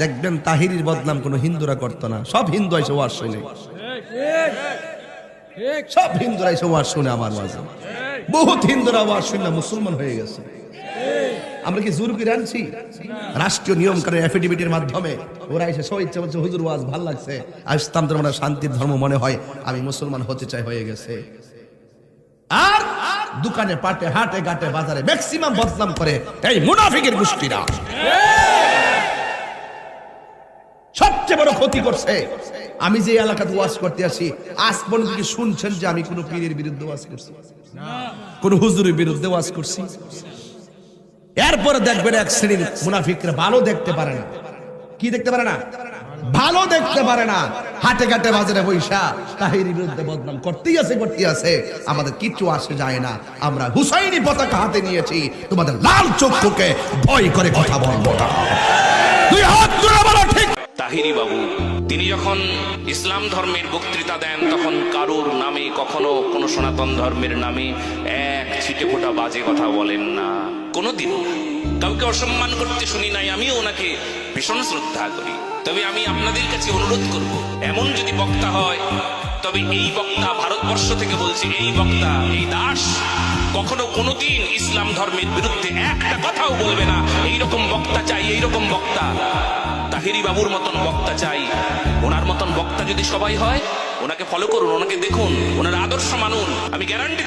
দেখবেন তাহিরির বদনাম কোনো হিন্দুরা করতো না, সব হিন্দু এসে ওয়াজ শুনে, সব হিন্দুরা এসে ওয়াজ শুনে আমার ওয়াজে। বহুত হিন্দুরা ওয়াজ শুনে মুসলমান হয়ে গেছে। আমরা কি জোর করে আনছি? রাষ্ট্রীয় নিয়ম করে এফিডেভিটের মাধ্যমে ওরা এসে সব ইচ্ছা বলছে হুজুর ওয়াজ ভাল লাগছে, আর ইসলাম ধর্ম শান্তির ধর্ম মনে হয়, আমি মুসলমান হতে চাই, হয়ে গেছে। আর দোকানে পাটে হাটে ঘাটে বাজারে ম্যাক্সিমাম বদনাম করে এই মুনাফিকের গোষ্ঠীরা। সবচেয়ে বড় ক্ষতি করছে, আমি যে এলাকাতে ওয়াজ করতে আসি আজ পর্যন্ত কি শুনছেন যে আমি কোন পীরের বিরুদ্ধে ওয়াজ করছি, কোন হুজুরের বিরুদ্ধে ওয়াজ করছি? এরপরে দেখবেন এক শ্রেণীর মুনাফিকরা ভালো দেখতে পারে না। কি দেখতে পারে না? ভালো দেখতে পারে না। হাটে ঘাটে বাজারে বৈশা তাহিরির বিরুদ্ধে বদনাম করতেই আছে। আমাদের কিচ্ছু আসে যায় না। আমরা হুসাইনি পতাকা হাতে নিয়েছি, তোমাদের লাল চক্ষুকে ভয় করে কথা বলবো না। দুই হাত তুলে বলো ঠিক। তাহিরি বাবু তিনি যখন ইসলাম ধর্মের বক্তৃতা দেন তখন কারুর নামে, কখনো কোনো সনাতন ধর্মের নামে এক ছিটে ফোঁটা বাজে কথা বলেন না, কোনোদিন কাউকে অসম্মান করতে শুনি নাই। আমিও ওনাকে ভীষণ শ্রদ্ধা করি। তবে আমি আপনাদের কাছে অনুরোধ করব, এমন যদি বক্তা হয়, তবে এই বক্তা, ভারতবর্ষ থেকে বলছি, এই বক্তা, এই দাস কখনো কোনোদিন ইসলাম ধর্মের বিরুদ্ধে একটা কথাও বলবে না। এইরকম বক্তা চাই, এইরকম বক্তা। তাহিরি বাবুর মতন বক্তা চাই। ওনার মতন বক্তা যদি সবাই হয়, ওনাকে ফলো করুন, ওনাকে দেখুন, ওনার আদর্শ মানুন। আমি গ্যারান্টি